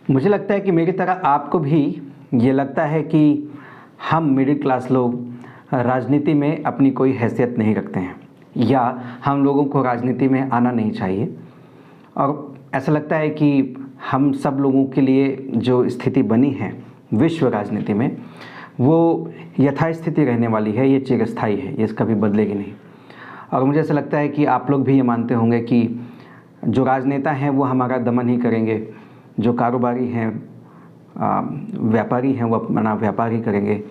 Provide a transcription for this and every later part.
मुझे लगता है कि मेरी तरह आपको भी ये लगता है कि हम मिडिल क्लास लोग राजनीति में अपनी कोई हैसियत नहीं रखते हैं, या हम लोगों को राजनीति में आना नहीं चाहिए। और ऐसा लगता है कि हम सब लोगों के लिए जो स्थिति बनी है विश्व राजनीति में, वो यथास्थिति रहने वाली है, ये चिरस्थायी है, ये कभी बदलेगी नहीं। और मुझे ऐसा लगता है कि आप लोग भी ये मानते होंगे कि जो राजनेता हैं वो हमारा दमन ही करेंगे, जो कारोबारी हैं, व्यापारी हैं, वो अपना व्यापार ही करेंगे,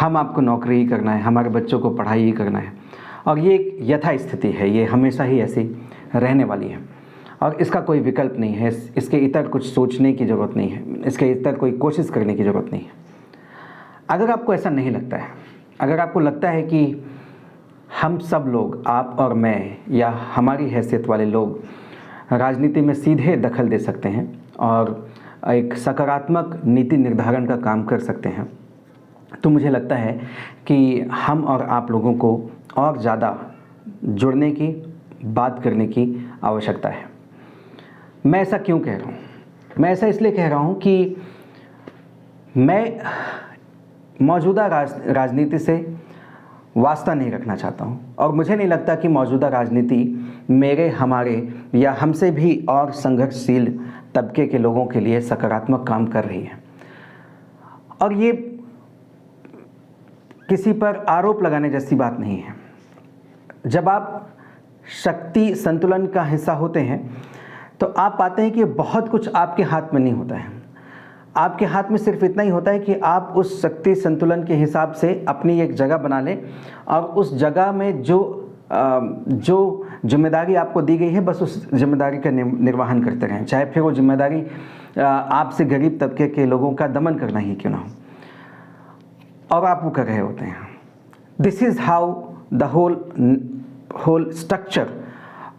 हम आपको नौकरी ही करना है, हमारे बच्चों को पढ़ाई ही करना है। और ये एक यथास्थिति है, ये हमेशा ही ऐसी रहने वाली है और इसका कोई विकल्प नहीं है। इसके इतर कुछ सोचने की ज़रूरत नहीं है, इसके इतर कोई कोशिश करने की ज़रूरत नहीं है। अगर आपको ऐसा नहीं लगता है, अगर आपको लगता है कि हम सब लोग, आप और मैं या हमारी हैसियत वाले लोग राजनीति में सीधे दखल दे सकते हैं और एक सकारात्मक नीति निर्धारण का काम कर सकते हैं, तो मुझे लगता है कि हम और आप लोगों को और ज़्यादा जुड़ने की, बात करने की आवश्यकता है। मैं ऐसा क्यों कह रहा हूँ? मैं ऐसा इसलिए कह रहा हूँ कि मैं मौजूदा राजनीति से वास्ता नहीं रखना चाहता हूँ और मुझे नहीं लगता कि मौजूदा राजनीति मेरे, हमारे या हमसे भी और संघर्षशील तबके के लोगों के लिए सकारात्मक काम कर रही है। और ये किसी पर आरोप लगाने जैसी बात नहीं है। जब आप शक्ति संतुलन का हिस्सा होते हैं तो आप पाते हैं कि बहुत कुछ आपके हाथ में नहीं होता है। आपके हाथ में सिर्फ इतना ही होता है कि आप उस शक्ति संतुलन के हिसाब से अपनी एक जगह बना लें और उस जगह में जो जिम्मेदारी आपको दी गई है बस उस जिम्मेदारी का निर्वहन करते रहें, चाहे फिर वो जिम्मेदारी आपसे गरीब तबके के लोगों का दमन करना ही क्यों ना हो, और आप वो कर रहे होते हैं। This is how the whole structure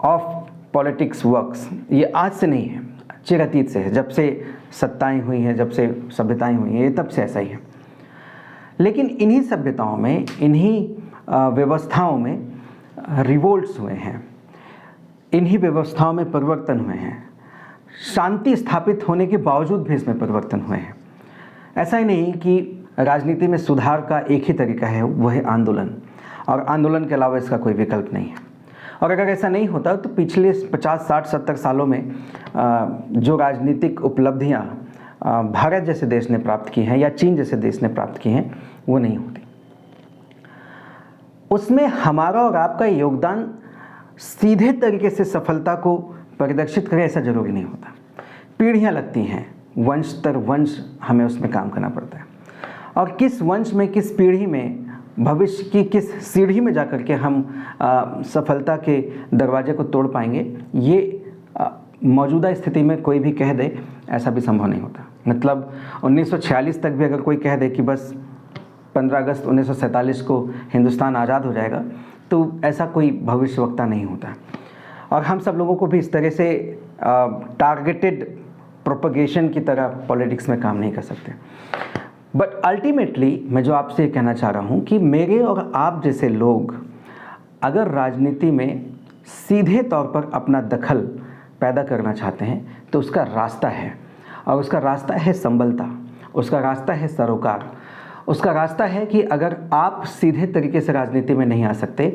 of politics works. ये आज से नहीं है, चिरातीत से है। जब से सत्ताएं हुई हैं, जब से सभ्यताएं हुई हैं, ये तब से ऐसा ही है। लेकिन इन्हीं सभ्यताओं में, इन्हीं व्यवस्थाओं में रिवोल्ट्स हुए हैं, इन्हीं व्यवस्थाओं में परिवर्तन हुए हैं। शांति स्थापित होने के बावजूद भी इसमें परिवर्तन हुए हैं। ऐसा ही नहीं कि राजनीति में सुधार का एक ही तरीका है, वह है आंदोलन, और आंदोलन के अलावा इसका कोई विकल्प नहीं है। और अगर ऐसा नहीं होता तो पिछले 50, 60, 70 सालों में जो राजनीतिक उपलब्धियां भारत जैसे देश ने प्राप्त की हैं या चीन जैसे देश ने प्राप्त की हैं, वो नहीं होती। उसमें हमारा और आपका योगदान सीधे तरीके से सफलता को परिदर्शित करे ऐसा जरूरी नहीं होता। पीढ़ियां लगती हैं, वंश दर वंश हमें उसमें काम करना पड़ता है, और किस वंश में, किस पीढ़ी में, भविष्य की किस सीढ़ी में जाकर के हम सफलता के दरवाजे को तोड़ पाएंगे, ये मौजूदा स्थिति में कोई भी कह दे ऐसा भी संभव नहीं होता। मतलब 1946 तक भी अगर कोई कह दे कि बस 15 अगस्त 1947 को हिंदुस्तान आज़ाद हो जाएगा, तो ऐसा कोई भविष्यवक्ता नहीं होता। और हम सब लोगों को भी इस तरह से टारगेटेड प्रोपगेशन की तरह पॉलिटिक्स में काम नहीं कर सकते। बट अल्टीमेटली मैं जो आपसे कहना चाह रहा हूँ कि मेरे और आप जैसे लोग अगर राजनीति में सीधे तौर पर अपना दखल पैदा करना चाहते हैं तो उसका रास्ता है, और उसका रास्ता है संबलता, उसका रास्ता है सरोकार, उसका रास्ता है कि अगर आप सीधे तरीके से राजनीति में नहीं आ सकते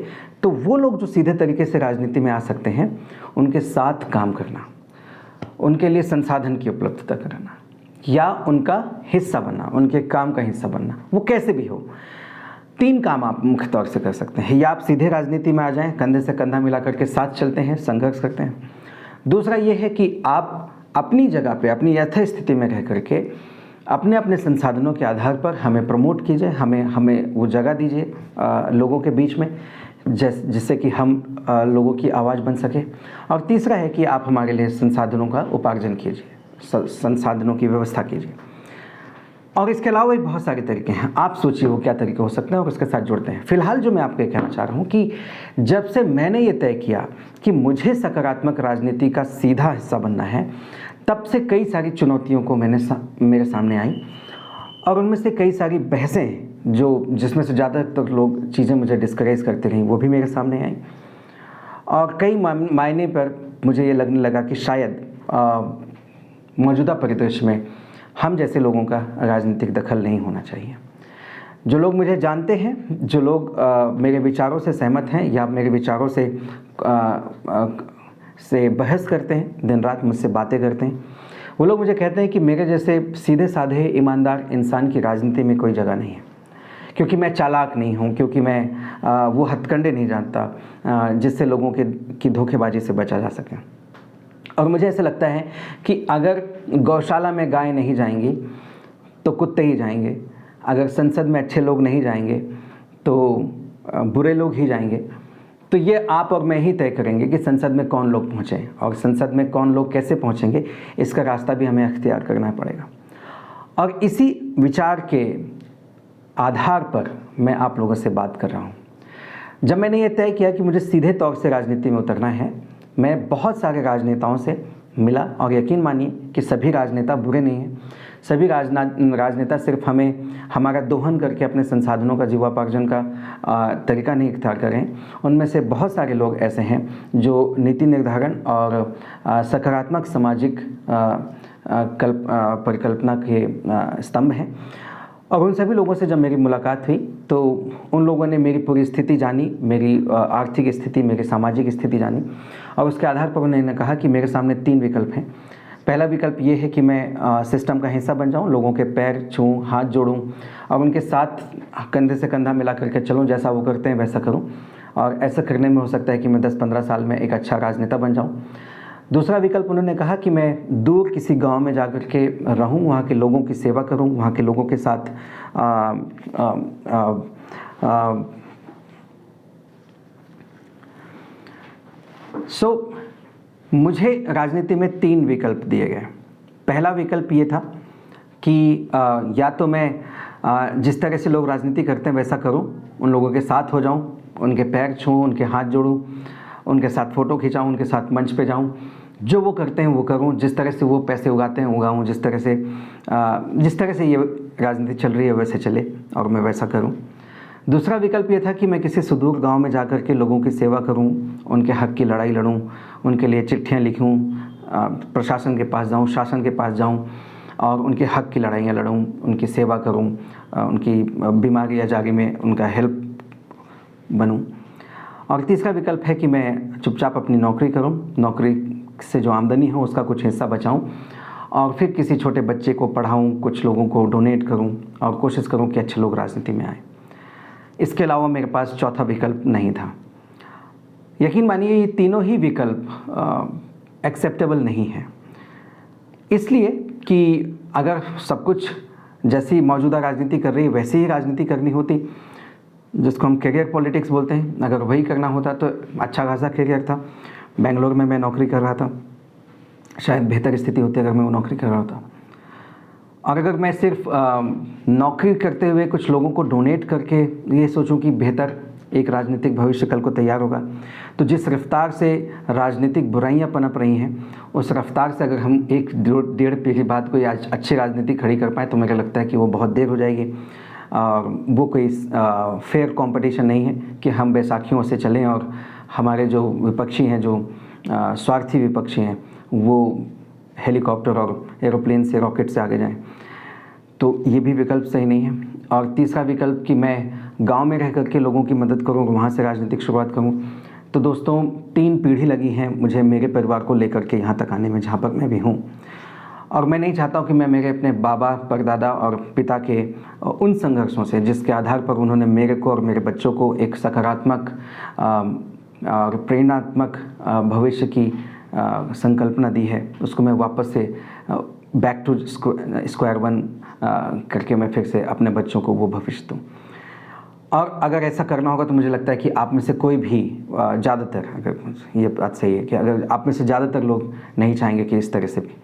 तो वो लोग जो सीधे तरीके से राजनीति में आ सकते हैं उनके साथ काम करना, उनके लिए संसाधन की उपलब्धता कराना या उनका हिस्सा बनना, उनके काम का हिस्सा बनना, वो कैसे भी हो। 3 काम आप मुख्य तौर से कर सकते हैं। या आप सीधे राजनीति में आ जाएं, कंधे से कंधा मिला करके साथ चलते हैं, संघर्ष करते हैं। दूसरा ये है कि आप अपनी जगह पे, अपनी यथास्थिति में रह करके अपने अपने संसाधनों के आधार पर हमें प्रमोट कीजिए, हमें वो जगह दीजिए लोगों के बीच में, जिससे कि हम लोगों की आवाज़ बन सके। और तीसरा है कि आप हमारे लिए संसाधनों का उपार्जन कीजिए, संसाधनों की व्यवस्था कीजिए। और इसके अलावा भी बहुत सारे तरीके हैं, आप सोचिए वो क्या तरीके हो सकते हैं और उसके साथ जुड़ते हैं। फिलहाल जो मैं आपको कहना चाह रहा हूँ कि जब से मैंने ये तय किया कि मुझे सकारात्मक राजनीति का सीधा हिस्सा बनना है, तब से कई सारी चुनौतियों को मेरे सामने आई, और उनमें से कई सारी बहसें जिसमें से ज़्यादातर लोग चीज़ें मुझे डिस्करेज करते रहीं, वो भी मेरे सामने आई। और कई मायने पर मुझे ये लगने लगा कि शायद मौजूदा परिदृश्य में हम जैसे लोगों का राजनीतिक दखल नहीं होना चाहिए। जो लोग मुझे जानते हैं, जो लोग मेरे विचारों से सहमत हैं या मेरे विचारों से बहस करते हैं, दिन रात मुझसे बातें करते हैं, वो लोग मुझे कहते हैं कि मेरे जैसे सीधे साधे ईमानदार इंसान की राजनीति में कोई जगह नहीं है, क्योंकि मैं चालाक नहीं हूँ, क्योंकि मैं वो हथकंडे नहीं जानता जिससे लोगों की धोखेबाजी से बचा जा सके। और मुझे ऐसा लगता है कि अगर गौशाला में गाय नहीं जाएंगी तो कुत्ते ही जाएंगे, अगर संसद में अच्छे लोग नहीं जाएंगे तो बुरे लोग ही जाएंगे। तो ये आप और मैं ही तय करेंगे कि संसद में कौन लोग पहुँचें, और संसद में कौन लोग कैसे पहुँचेंगे, इसका रास्ता भी हमें अख्तियार करना पड़ेगा। और इसी विचार के आधार पर मैं आप लोगों से बात कर रहा हूँ। जब मैंने ये तय किया कि मुझे सीधे तौर से राजनीति में उतरना है, मैं बहुत सारे राजनेताओं से मिला, और यकीन मानिए कि सभी राजनेता बुरे नहीं हैं। सभी राजनेता सिर्फ हमें हमारा दोहन करके अपने संसाधनों का जीवापार्जन का तरीका नहीं इख्तियार करें। उनमें से बहुत सारे लोग ऐसे हैं जो नीति निर्धारण और सकारात्मक सामाजिक परिकल्पना के स्तंभ हैं। और उन सभी लोगों से जब मेरी मुलाकात हुई तो उन लोगों ने मेरी पूरी स्थिति जानी, मेरी आर्थिक स्थिति, मेरी सामाजिक स्थिति जानी, और उसके आधार पर उन्होंने कहा कि मेरे सामने 3 विकल्प हैं। पहला विकल्प ये है कि मैं सिस्टम का हिस्सा बन जाऊं, लोगों के पैर छूऊं, हाथ जोड़ूं और उनके साथ कंधे से कंधा मिला करके चलूं, जैसा वो करते हैं वैसा करूं। और ऐसा करने में हो सकता है कि मैं 10-15 साल में एक अच्छा राजनेता बन जाऊं। दूसरा विकल्प उन्होंने कहा कि मैं दूर किसी गांव में जाकर के रहूं, वहाँ के लोगों की सेवा करूं, वहाँ के लोगों के साथ मुझे राजनीति में 3 विकल्प दिए गए। पहला विकल्प ये था कि या तो मैं जिस तरह से लोग राजनीति करते हैं वैसा करूं, उन लोगों के साथ हो जाऊं, उनके पैर छूऊं, उनके हाथ जोड़ूं, उनके साथ फ़ोटो खिंचाऊं, उनके साथ मंच पे जाऊं, जो वो करते हैं वो करूं, जिस तरह से वो पैसे उगाते हैं उगाऊं, जिस तरह से ये राजनीति चल रही है वैसे चले और मैं वैसा करूं। दूसरा विकल्प ये था कि मैं किसी सुदूर गांव में जाकर के लोगों की सेवा करूं, उनके हक की लड़ाई लड़ूं, उनके लिए चिट्ठियां लिखूं, प्रशासन के पास जाऊं, शासन के पास जाऊं और उनके हक की लड़ाइयाँ लड़ूं, उनकी सेवा करूं, उनकी बीमारी या जारी में उनका हेल्प बनूं। और तीसरा विकल्प है कि मैं चुपचाप अपनी नौकरी करूं, नौकरी से जो आमदनी हो उसका कुछ हिस्सा बचाऊं और फिर किसी छोटे बच्चे को पढ़ाऊं, कुछ लोगों को डोनेट करूं और कोशिश करूं कि अच्छे लोग राजनीति में आएँ। इसके अलावा मेरे पास चौथा विकल्प नहीं था। यकीन मानिए ये तीनों ही विकल्प एक्सेप्टेबल नहीं है, इसलिए कि अगर सब कुछ जैसी मौजूदा राजनीति कर रही है वैसे ही राजनीति करनी होती, जिसको हम करियर पॉलिटिक्स बोलते हैं, अगर वही करना होता तो अच्छा खासा करियर था। बेंगलोर में मैं नौकरी कर रहा था, शायद बेहतर स्थिति होती अगर मैं वो नौकरी कर रहा होता। और अगर मैं सिर्फ नौकरी करते हुए कुछ लोगों को डोनेट करके ये सोचूं कि बेहतर एक राजनीतिक भविष्य कल को तैयार होगा, तो जिस रफ्तार से राजनीतिक बुराइयां पनप रही हैं उस रफ्तार से अगर हम 1-1.5 पीढ़ी बाद कोई आज अच्छी राजनीति खड़ी कर पाएँ तो मुझे लगता है कि वो बहुत देर हो जाएगी। वो कोई फेयर कंपटीशन नहीं है कि हम बैसाखियों से चलें और हमारे जो विपक्षी हैं, जो स्वार्थी विपक्षी हैं, वो हेलीकॉप्टर और एरोप्लेन से, रॉकेट से आगे जाएं। तो ये भी विकल्प सही नहीं है। और तीसरा विकल्प कि मैं गांव में रह करके लोगों की मदद करूं, वहाँ से राजनीतिक शुरुआत करूं। तो दोस्तों 3 पीढ़ी लगी हैं मुझे मेरे परिवार को लेकर के यहाँ तक आने में, जहाँ पर मैं भी हूँ। और मैं नहीं चाहता हूँ कि मैं मेरे अपने बाबा, परदादा और पिता के उन संघर्षों से, जिसके आधार पर उन्होंने मेरे को और मेरे बच्चों को एक सकारात्मक और प्रेरणात्मक भविष्य की संकल्पना दी है, उसको मैं वापस से बैक टू स्क्वायर वन करके मैं फिर से अपने बच्चों को वो भविष्य दूँ। और अगर ऐसा करना होगा तो मुझे लगता है कि आप में से कोई भी ज़्यादातर, अगर ये बात सही है कि अगर आप में से ज़्यादातर लोग नहीं चाहेंगे कि इस तरह से भी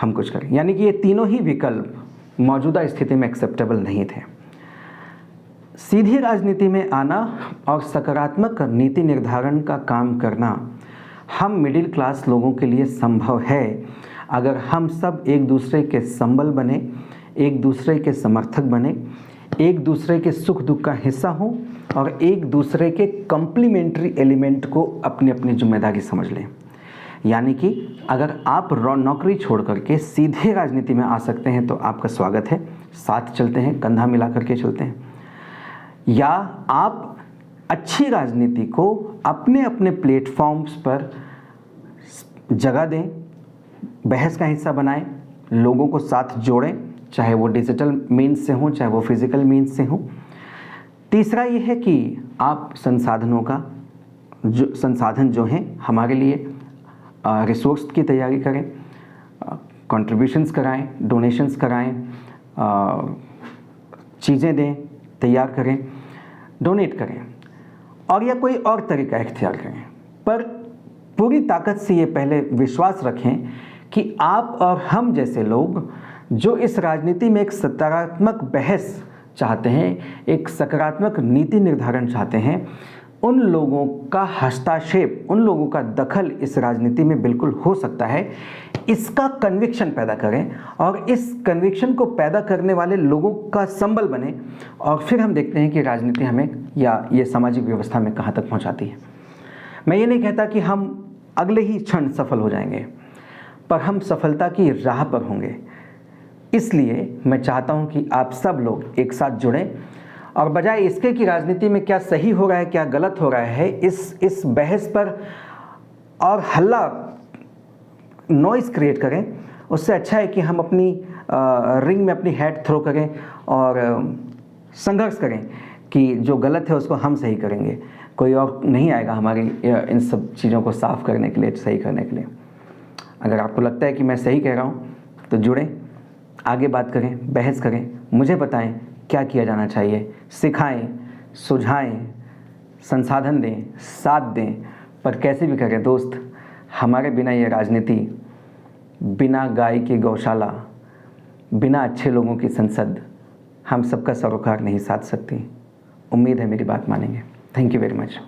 हम कुछ करें, यानी कि ये तीनों ही विकल्प मौजूदा स्थिति में एक्सेप्टेबल नहीं थे। सीधी राजनीति में आना और सकारात्मक नीति निर्धारण का काम करना हम मिडिल क्लास लोगों के लिए संभव है अगर हम सब एक दूसरे के संबल बने, एक दूसरे के समर्थक बने, एक दूसरे के सुख दुख का हिस्सा हों और एक दूसरे के कॉम्प्लीमेंट्री एलिमेंट को अपनी अपनी जिम्मेदारी समझ लें। यानी कि अगर आप नौकरी छोड़ करके सीधे राजनीति में आ सकते हैं तो आपका स्वागत है, साथ चलते हैं, कंधा मिला करके चलते हैं। या आप अच्छी राजनीति को अपने अपने प्लेटफॉर्म्स पर जगह दें, बहस का हिस्सा बनाएं, लोगों को साथ जोड़ें, चाहे वो डिजिटल मीन्स से हो चाहे वो फिजिकल मीन्स से हो। तीसरा ये है कि आप संसाधन जो हैं हमारे लिए रिसोर्स की तैयारी करें, कंट्रीब्यूशंस कराएं, डोनेशंस कराएं, चीज़ें दें, तैयार करें, डोनेट करें, और या कोई और तरीका इख्तियार करें। पर पूरी ताकत से ये पहले विश्वास रखें कि आप और हम जैसे लोग जो इस राजनीति में एक सकारात्मक बहस चाहते हैं, एक सकारात्मक नीति निर्धारण चाहते हैं, उन लोगों का हस्तक्षेप, उन लोगों का दखल इस राजनीति में बिल्कुल हो सकता है। इसका कन्विक्शन पैदा करें और इस कन्विक्शन को पैदा करने वाले लोगों का संबल बने, और फिर हम देखते हैं कि राजनीति हमें या ये सामाजिक व्यवस्था में कहाँ तक पहुँचाती है। मैं ये नहीं कहता कि हम अगले ही क्षण सफल हो जाएंगे, पर हम सफलता की राह पर होंगे। इसलिए मैं चाहता हूं कि आप सब लोग एक साथ जुड़ें और बजाय इसके कि राजनीति में क्या सही हो रहा है क्या गलत हो रहा है, इस बहस पर और हल्ला नॉइज़ क्रिएट करें, उससे अच्छा है कि हम अपनी रिंग में अपनी हैट थ्रो करें और संघर्ष करें कि जो गलत है उसको हम सही करेंगे। कोई और नहीं आएगा हमारी इन सब चीज़ों को साफ करने के लिए, सही करने के लिए। अगर आपको लगता है कि मैं सही कह रहा हूँ तो जुड़ें, आगे बात करें, बहस करें, मुझे बताएं क्या किया जाना चाहिए, सिखाएं, सुझाएं, संसाधन दें, साथ दें, पर कैसे भी करें दोस्त, हमारे बिना ये राजनीति, बिना गाय की गौशाला, बिना अच्छे लोगों की संसद, हम सबका सरोकार नहीं साध सकती। उम्मीद है मेरी बात मानेंगे। Thank you very much.